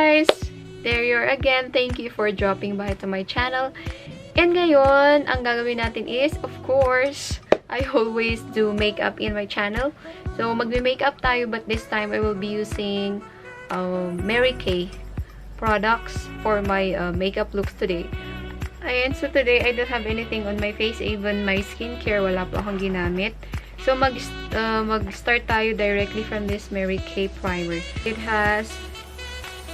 guys! There you are again. Thank you for dropping by to my channel. And ngayon, ang gagawin natin is, of course, I always do makeup in my channel. So, magme-makeup tayo, but this time I will be using M.L.A. products for my makeup looks today. Ayan, so today I don't have anything on my face, even my skincare, wala pa akong ginamit. So, mag-start tayo directly from this M.L.A. primer. It has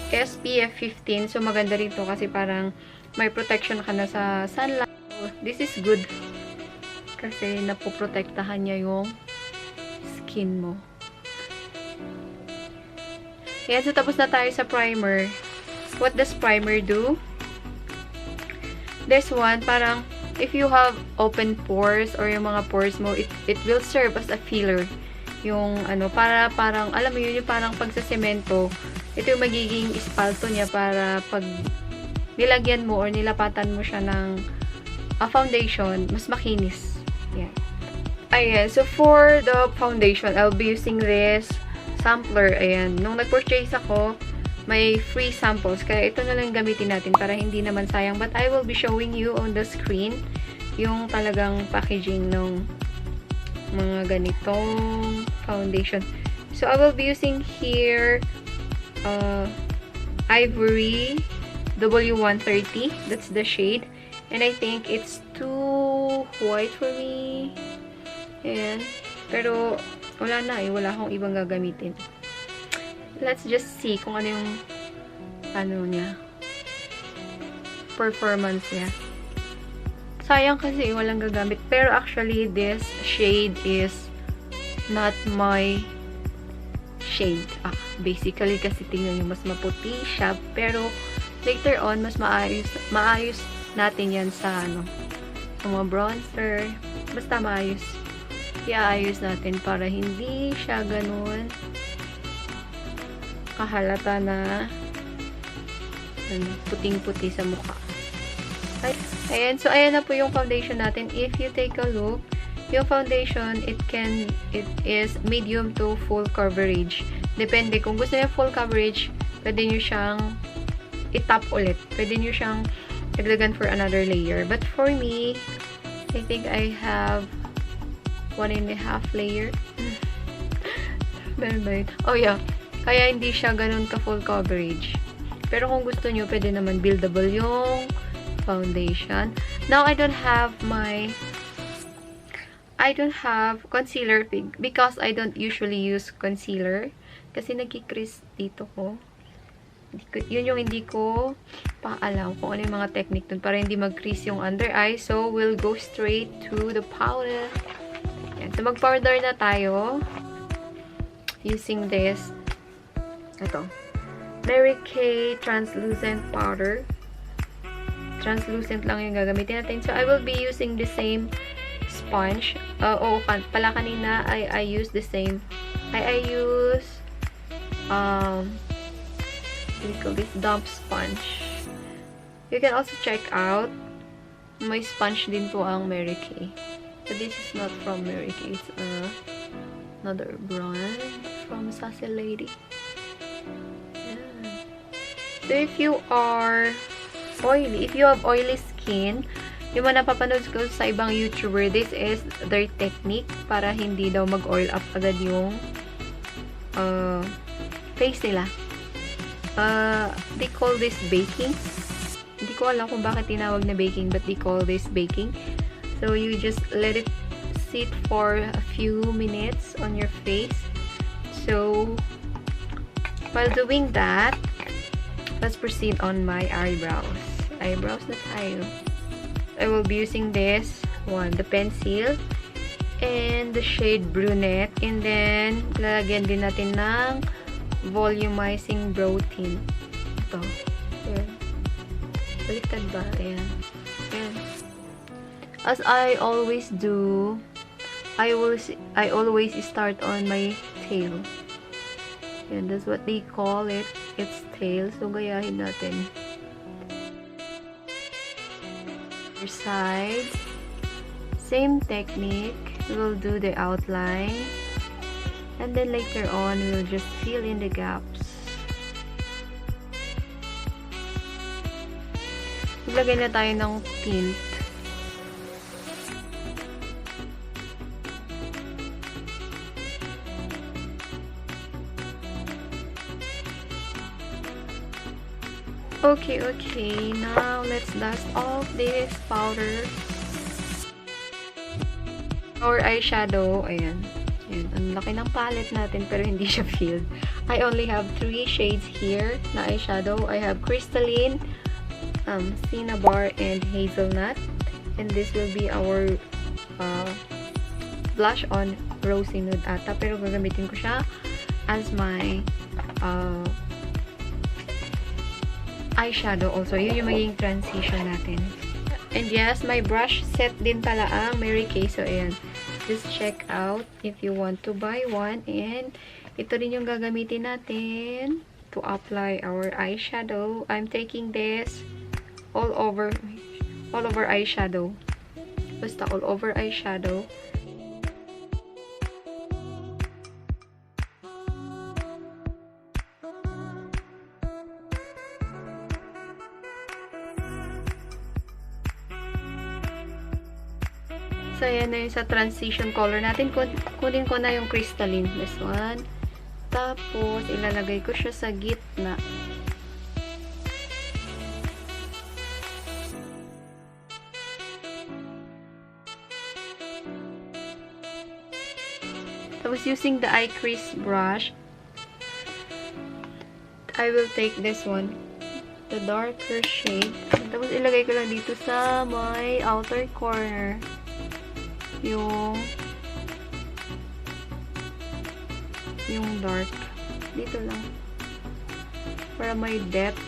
SPF 15, so maganda rin to kasi parang may protection ka na sa sunlight. So, this is good kasi napoprotektahan niya yung skin mo. Yan, so tapos na tayo sa primer. What does primer do? This one, parang if you have open pores or yung mga pores mo, it will serve as a filler. Yung ano, parang alam mo yun, yung parang pag sa semento, ito yung magiging espalto niya para pag nilagyan mo or nilapatan mo siya ng foundation, mas makinis. Yan. Ayan. So, for the foundation, I'll be using this sampler. Ayan. Nung nag-purchase ako, may free samples. Kaya ito na lang gamitin natin para hindi naman sayang. But I will be showing you on the screen yung talagang packaging ng mga ganitong foundation. So, I will be using here Ivory W130. That's the shade. And I think it's too white for me. Ayan. Pero, wala na eh. Wala akong ibang gagamitin. Let's just see kung ano yung niya. Performance niya. Sayang kasi walang gagamit. Pero actually, this shade is not my shade. Basically, kasi tingnan nyo, mas maputi siya. Pero, later on, mas maayos natin yan sa, sa mga bronzer. Basta maayos. Iaayos natin para hindi siya ganun kahalata na puting-puti sa mukha. Ayan. So, ayan na po yung foundation natin. If you take a look, yung foundation, it is medium to full coverage. Depende. Kung gusto niyo full coverage, pwede niyo siyang i-tap ulit. Pwede niyo siyang dagdagan for another layer. But for me, I think I have 1.5 layer. Oh yeah. Kaya hindi siya ganun ka full coverage. Pero kung gusto niyo, pwede naman buildable yung foundation. Now, I don't have concealer because I don't usually use concealer. Kasi nagkikrease dito ko. Yun yung hindi ko paalam kung ano yung mga technique dun para hindi mag-crease yung under eye. So, we'll go straight to the powder. Yan. So, mag-powder na tayo. Using this. Ito. M.L.A. translucent powder. Translucent lang yung gagamitin natin. So, I will be using the same sponge. Pala kanina, I use the same. I use we call this dump sponge. You can also check out may sponge din po ang M.L.A. But this is not from M.L.A. It's another brand from Sassy Lady. Yeah. So if you are oily, if you have oily skin, yung mga napapanood ko sa ibang YouTuber, this is their technique para hindi daw mag-oil up agad yung face nila. They call this baking. Hindi ko alam kung bakit tinawag na baking, but they call this baking. So, you just let it sit for a few minutes on your face. So, while doing that, let's proceed on my eyebrows. Eyebrows na tayo. I will be using this one, the pencil, and the shade brunette. And then, lalagyan din natin ng volumizing brow tint. Ito. Ayan. Baliktad ba? Ayan. Ayan. As I always do, I always start on my tail. Ayan, that's what they call it. It's tail. So, gayahin natin. Your side. Same technique. We'll do the outline. And then later on, we'll just fill in the gaps. Maglagay na tayo ng tint. Okay, okay. Now, let's dust off this powder. Our eyeshadow. Ayan. Ayan. Ang laki ng palette natin pero hindi siya filled. I only have 3 shades here na eyeshadow. I have crystalline, cinnabar, and hazelnut. And this will be our blush on Rosy Nude ata. Pero gagamitin ko siya as my eyeshadow also. Yun yung magiging transition natin. And yes, my brush set din pala ang Mary-Kay. So, ayan. Just check out if you want to buy one. And ito rin yung gagamitin natin to apply our eyeshadow. I'm taking this all over eyeshadow. Basta all over eyeshadow. So, ayan na yung sa transition color natin. Kunin ko na yung crystalline. This one. Tapos, ilalagay ko siya sa gitna. Tapos, using the eye crease brush, I will take this one. The darker shade. Tapos, ilagay ko lang dito sa my outer corner. Yung dark. Dito lang. Para may depth.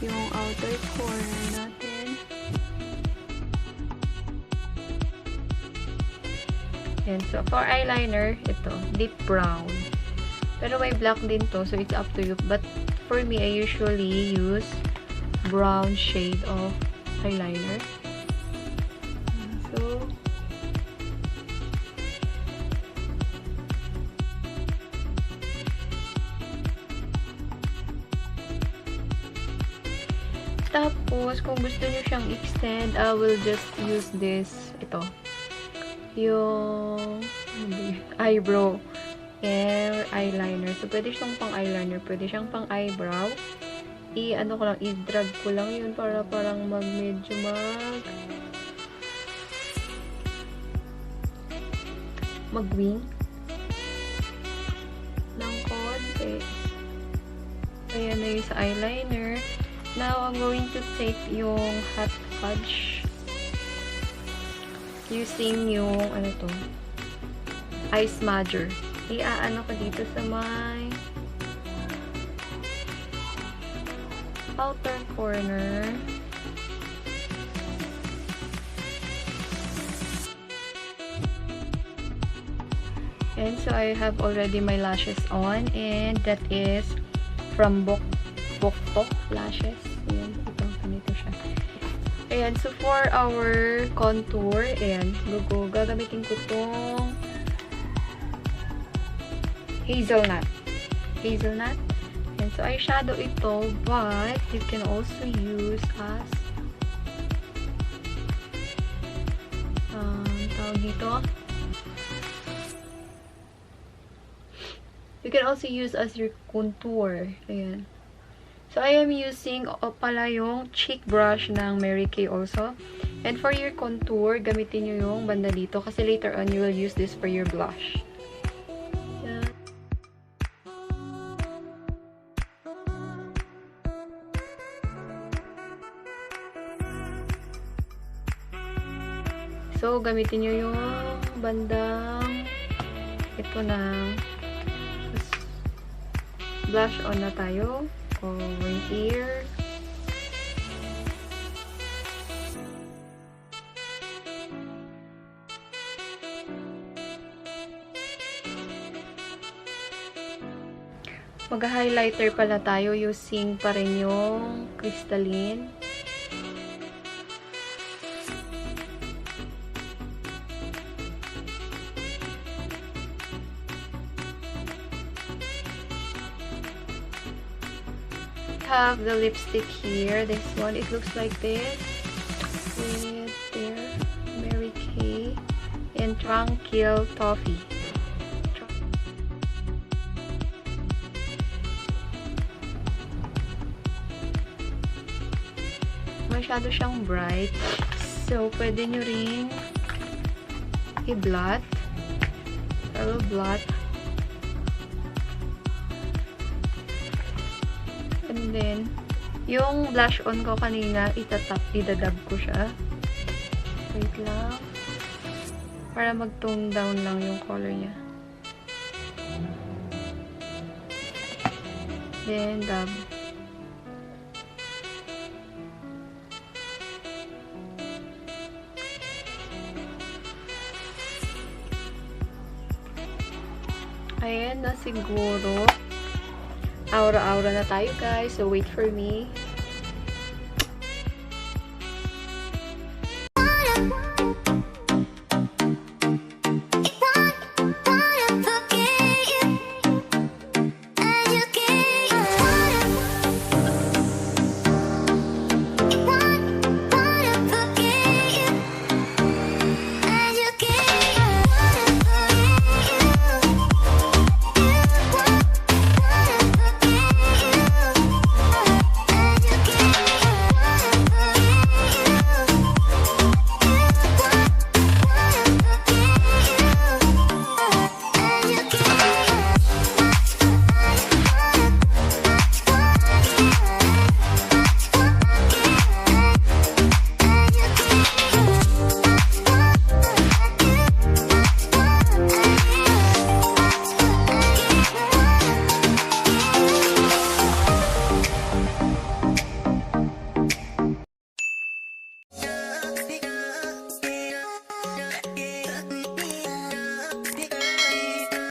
Yung outer corner natin. Yan. So, for eyeliner, ito. Deep brown. Pero may black din to. So, it's up to you. But, for me, I usually use brown shade of eyeliner. So, tapos, kung gusto nyo siyang extend, I will just use this, ito, yung eyebrow and eyeliner. So, pwede siyang pang eyeliner, pwede siyang pang eyebrow. I-ano ko lang, i-drag ko lang yun para parang medyo mag-wing ng konti. Ayan na yung sa eyeliner. Now, I'm going to take yung hot fudge using yung, ano to, eye smudger. I-aano ko dito sa my outer corner. And so, I have already my lashes on. And that is from BeauTV lashes. Ayan, ito, ganito siya. Ayan, so for our contour, ayan, gagamitin ko tong hazelnut. And so, eyeshadow ito, but you can also use as tawag dito, you can also use as your contour. Ayan. So, I am using pala yung cheek brush ng Mary-Kay also. And for your contour, gamitin nyo yung banda dito. Kasi later on, you will use this for your blush. Ayan. So, gamitin nyo yung bandang ito na blush on na tayo. Over here. Mag-highlighter pala tayo using pa rin yung crystalline. have the lipstick here. This one, it looks like this. With their Mary Kay and Tranquil Toffee. Masyado siyang bright. So, pwede nyo rin i-blot. I will blot. And then, yung blush on ko kanina, idadab ko siya. Wait lang. Para mag-tone down lang yung color niya. Then, dab. Ayan na siguro. Aura-aura na tayo, guys. So, wait for me.